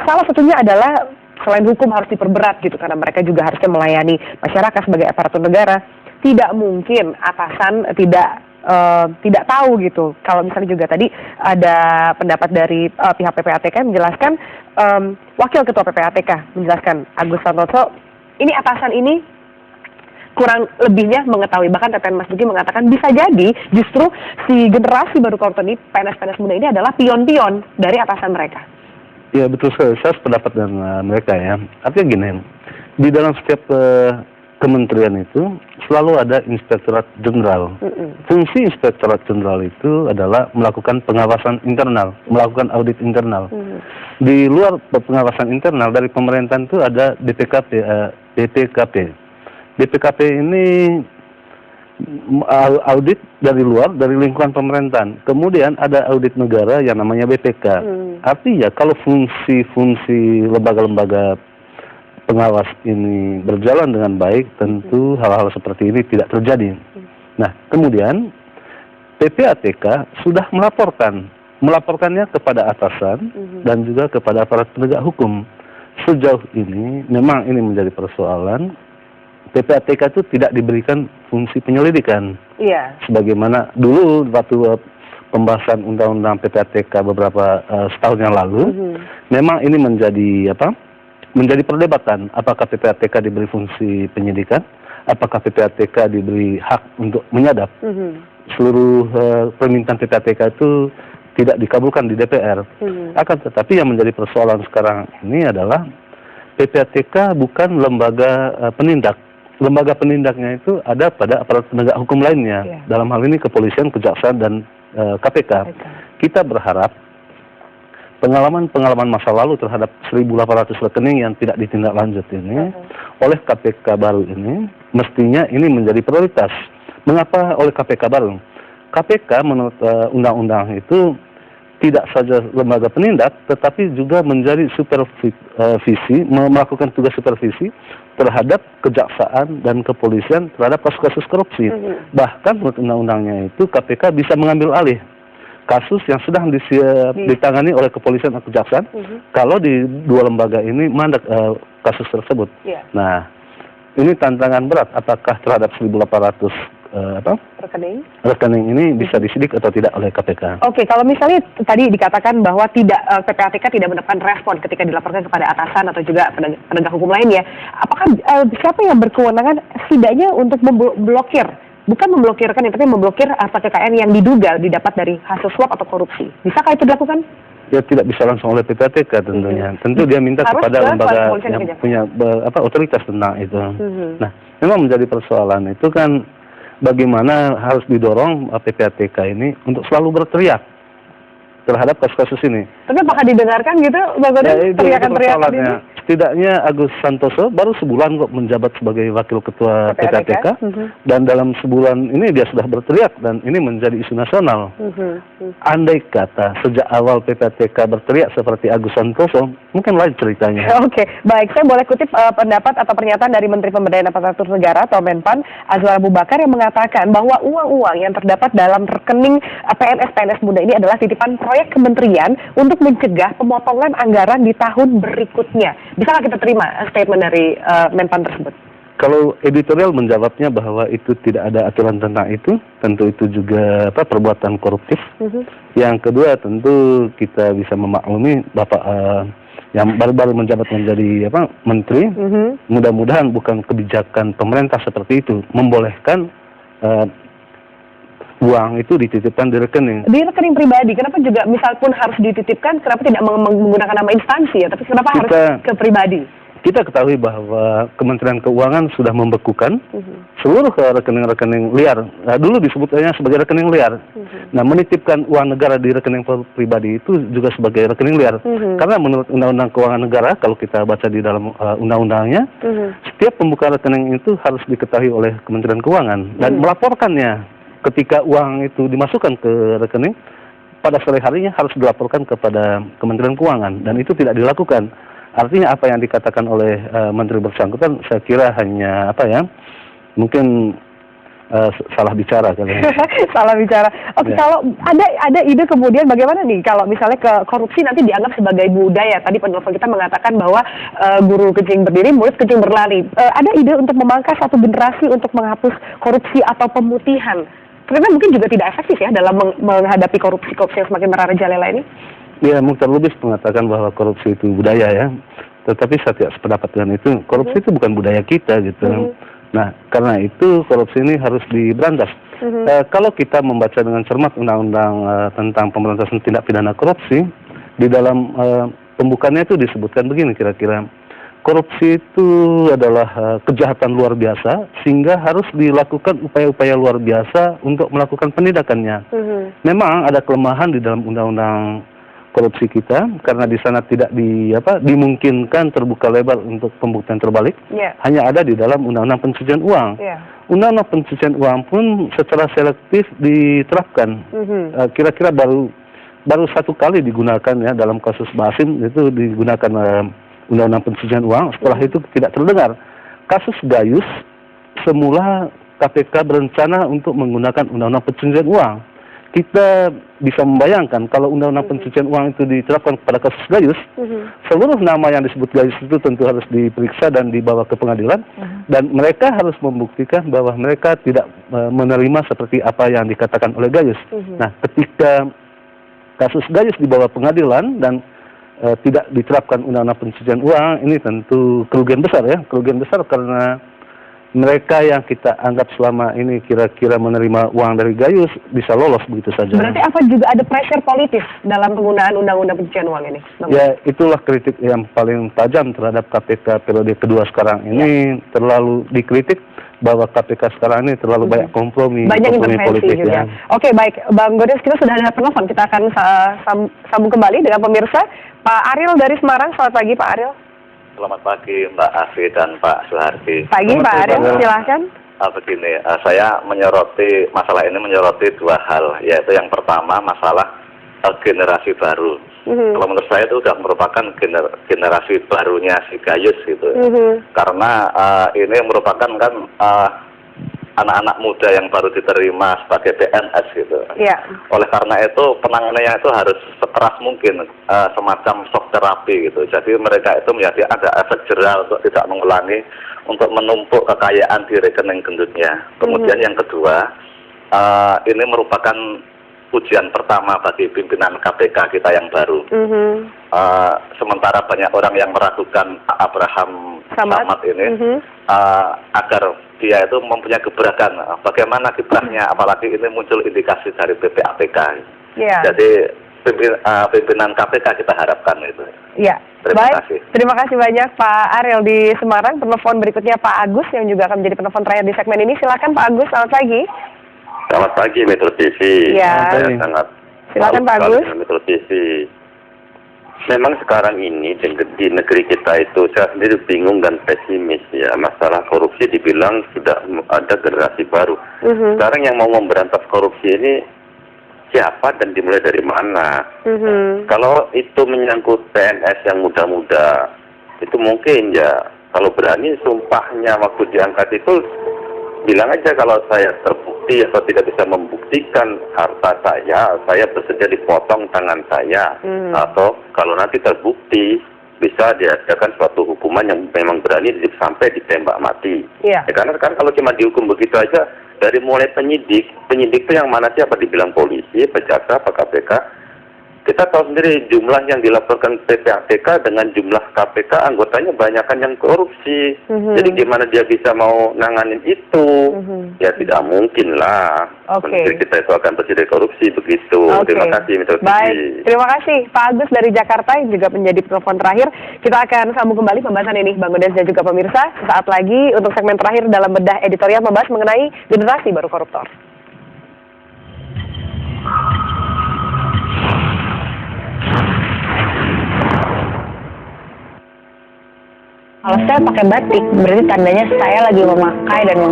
salah satunya adalah selain hukum harus diperberat gitu, karena mereka juga harusnya melayani masyarakat sebagai aparatur negara. Tidak mungkin atasan tidak tahu gitu. Kalau misalnya juga tadi ada pendapat dari pihak PPATK yang menjelaskan, Wakil Ketua PPATK menjelaskan, Agus Santoso, ini atasan ini kurang lebihnya mengetahui. Bahkan Teten Mas Duki mengatakan bisa jadi justru si generasi baru koruptor ini, PNS-PNS muda ini adalah pion-pion dari atasan mereka. Ya betul sekali, saya sependapat dengan mereka ya. Artinya gini, di dalam setiap kementerian itu selalu ada inspektorat jenderal. Fungsi inspektorat jenderal itu adalah melakukan pengawasan internal, melakukan audit internal. Di luar pengawasan internal dari pemerintahan itu ada DPKP, DPKP. DPKP ini audit dari luar, dari lingkungan pemerintahan. Kemudian ada audit negara yang namanya BPK. Artinya kalau fungsi-fungsi lembaga-lembaga pengawas ini berjalan dengan baik, tentu hal-hal seperti ini tidak terjadi. Nah, kemudian PPATK sudah melaporkannya kepada atasan dan juga kepada aparat penegak hukum. Sejauh ini memang ini menjadi persoalan. PPATK itu tidak diberikan fungsi penyelidikan. Iya. Sebagaimana dulu waktu pembahasan undang-undang PPATK beberapa setahun yang lalu, memang ini menjadi perdebatan, apakah PPATK diberi fungsi penyidikan, apakah PPATK diberi hak untuk menyadap. Seluruh permintaan PPATK itu tidak dikabulkan di DPR. Akan tetapi yang menjadi persoalan sekarang ini adalah PPATK bukan lembaga penindak. Lembaga penindaknya itu ada pada aparat penegak hukum lainnya. Dalam hal ini kepolisian, kejaksaan, dan KPK. Kita berharap pengalaman masa lalu terhadap 1.800 rekening yang tidak ditindaklanjut ini oleh KPK baru ini, mestinya ini menjadi prioritas. Mengapa oleh KPK baru? KPK menurut undang-undang itu tidak saja lembaga penindak, tetapi juga menjadi supervisi, melakukan tugas supervisi terhadap kejaksaan dan kepolisian terhadap kasus-kasus korupsi. Bahkan menurut undang-undangnya itu KPK bisa mengambil alih kasus yang sedang ditangani oleh kepolisian atau kejaksaan kalau di dua lembaga ini mandek kasus tersebut. Nah, ini tantangan berat, apakah terhadap 1.800 rekening ini bisa disidik atau tidak oleh KPK. Oke, kalau misalnya tadi dikatakan bahwa PPATK tidak mendapatkan respon ketika dilaporkan kepada atasan atau juga penegak hukum lainnya, apakah siapa yang berkewenangan setidaknya untuk memblokir? Bukan memblokirkan, tapi memblokir harta kekayaan yang diduga didapat dari hasil suap atau korupsi. Bisakah itu dilakukan? Ya tidak bisa langsung oleh PPATK tentunya. Tentu dia minta kepada lembaga yang punya otoritas tentang itu. Nah, memang menjadi persoalan itu kan bagaimana harus didorong PPATK ini untuk selalu berteriak terhadap kasus-kasus ini. Tapi apakah didengarkan gitu, teriakan-teriakan ini? Setidaknya Agus Santoso baru sebulan kok menjabat sebagai Wakil Ketua PPATK, dan dalam sebulan ini dia sudah berteriak, dan ini menjadi isu nasional. Andai kata sejak awal PPATK berteriak seperti Agus Santoso, mungkin lain ceritanya. Oke, baik. Saya boleh kutip pendapat atau pernyataan dari Menteri Pemberdayaan Aparatur Negara atau Menpan, Azwar Abu Bakar, yang mengatakan bahwa uang-uang yang terdapat dalam rekening PNS-PNS muda ini adalah titipan proyek kementerian untuk mencegah pemotongan anggaran di tahun berikutnya. Bisakah kita terima statement dari Menpan tersebut? Kalau editorial menjawabnya bahwa itu tidak ada aturan tentang itu, tentu itu juga perbuatan koruptif. Yang kedua, tentu kita bisa memaklumi Bapak yang baru-baru menjabat menjadi menteri, mudah-mudahan bukan kebijakan pemerintah seperti itu, membolehkan uang itu dititipkan di rekening. Di rekening pribadi, kenapa juga misal pun harus dititipkan, kenapa tidak menggunakan nama instansi ya, tapi kenapa harus ke pribadi? Kita ketahui bahwa Kementerian Keuangan sudah membekukan seluruh rekening-rekening liar. Nah, dulu disebutnya sebagai rekening liar. Nah, menitipkan uang negara di rekening pribadi itu juga sebagai rekening liar. Karena menurut Undang-Undang Keuangan Negara, kalau kita baca di dalam undang-undangnya, setiap pembukaan rekening itu harus diketahui oleh Kementerian Keuangan dan melaporkannya. Ketika uang itu dimasukkan ke rekening, pada sore harinya harus dilaporkan kepada Kementerian Keuangan, dan itu tidak dilakukan. Artinya apa yang dikatakan oleh Menteri bersangkutan, saya kira hanya mungkin salah bicara kali. Salah bicara. Oke, kalau ada ide kemudian bagaimana nih kalau misalnya korupsi nanti dianggap sebagai budaya. Tadi penelpon kita mengatakan bahwa guru kencing berdiri, murid kencing berlari. Ada ide untuk memangkas satu generasi untuk menghapus korupsi atau pemutihan. Karena mungkin juga tidak efektif ya dalam menghadapi korupsi yang semakin merajalela ini. Ya, Mukhtar Lubis mengatakan bahwa korupsi itu budaya ya. Tetapi saya tidak sependapat dengan itu. Korupsi itu bukan budaya kita gitu. Nah, karena itu korupsi ini harus diberantas. Kalau kita membaca dengan cermat undang-undang tentang pemberantasan tindak pidana korupsi, di dalam pembukaannya itu disebutkan begini kira-kira. Korupsi itu adalah kejahatan luar biasa, sehingga harus dilakukan upaya-upaya luar biasa untuk melakukan penindakannya. Memang ada kelemahan di dalam undang-undang korupsi kita, karena di sana tidak dimungkinkan terbuka lebar untuk pembuktian terbalik. Hanya ada di dalam undang-undang pencucian uang. Undang-undang pencucian uang pun secara selektif diterapkan. Kira-kira baru satu kali digunakan ya dalam kasus Basim, itu digunakan undang-undang pencucian uang. Setelah itu tidak terdengar. Kasus Gayus, semula KPK berencana untuk menggunakan undang-undang pencucian uang. Kita bisa membayangkan kalau undang-undang pencucian uang itu diterapkan kepada kasus Gayus, seluruh nama yang disebut Gayus itu tentu harus diperiksa dan dibawa ke pengadilan, dan mereka harus membuktikan bahwa mereka tidak menerima seperti apa yang dikatakan oleh Gayus. Nah, ketika kasus Gayus dibawa pengadilan dan tidak diterapkan undang-undang pencucian uang, ini tentu kerugian besar ya, kerugian besar karena mereka yang kita anggap selama ini kira-kira menerima uang dari Gayus bisa lolos begitu saja. Berarti apa juga ada pressure politis dalam penggunaan undang-undang pencucian uang ini? Ya, itulah kritik yang paling tajam terhadap KPK periode kedua sekarang ini. Terlalu dikritik bahwa KPK sekarang ini terlalu banyak kompromi intervensi politik juga. Ya. Oke, baik, Bang Godes, kita sudah ada penelpon. Kita akan sambung kembali dengan pemirsa. Pak Ariel dari Semarang, selamat pagi Pak Ariel. Selamat pagi Mbak Afi dan Pak Suhardi. Pagi Pak Ariel, silahkan. Begini, saya masalah ini menyoroti dua hal, yaitu yang pertama masalah generasi baru. Kalau menurut saya itu sudah merupakan generasi barunya si Gayus gitu. Karena ini merupakan kan anak-anak muda yang baru diterima sebagai PNS gitu. Oleh karena itu penanganannya itu harus sekeras mungkin, semacam shock terapi gitu. Jadi mereka itu menjadi ada efek jera untuk tidak mengulangi, untuk menumpuk kekayaan di rekening gendutnya. Kemudian yang kedua, ini merupakan ujian pertama bagi pimpinan KPK kita yang baru. Sementara banyak orang yang meragukan Abraham Samad ini, agar dia itu mempunyai gebrakan. Bagaimana kiprahnya, apalagi ini muncul indikasi dari PPAPK. Jadi pimpinan KPK kita harapkan itu. Terima kasih. Terima kasih banyak Pak Ariel di Semarang. Penelpon berikutnya Pak Agus yang juga akan menjadi penelpon terakhir di segmen ini. Silakan Pak Agus, selamat pagi. Selamat pagi Metro TV. Silakan Pak Agus. Metro TV. Memang sekarang ini di negeri kita itu saya sendiri bingung dan pesimis ya. Masalah korupsi dibilang sudah ada generasi baru. Sekarang yang mau memberantas korupsi ini siapa dan dimulai dari mana? Kalau itu menyangkut PNS yang muda-muda, itu mungkin ya kalau berani sumpahnya waktu diangkat itu bilang aja kalau saya terbukti atau tidak bisa membuktikan harta saya bersedia dipotong tangan saya. Atau kalau nanti terbukti bisa diadakan suatu hukuman yang memang berani sampai ditembak mati. Karena kan kalau cuma dihukum begitu aja, dari mulai penyidik itu yang mana siapa dibilang polisi, jaksa, apa KPK, kita tahu sendiri jumlah yang dilaporkan PPAPK dengan jumlah KPK anggotanya banyakan yang korupsi. Jadi gimana dia bisa mau nanganin itu? Ya tidak mungkin lah. Menteri kita itu akan bersih dari korupsi begitu. Terima kasih Mitra TV. Baik, terima kasih Pak Agus dari Jakarta yang juga menjadi telepon terakhir. Kita akan sambung kembali pembahasan ini Bang Godes dan juga pemirsa. Sesaat lagi untuk segmen terakhir dalam bedah editorial membahas mengenai generasi baru koruptor. Kalau saya pakai batik, berarti tandanya saya lagi memakai dan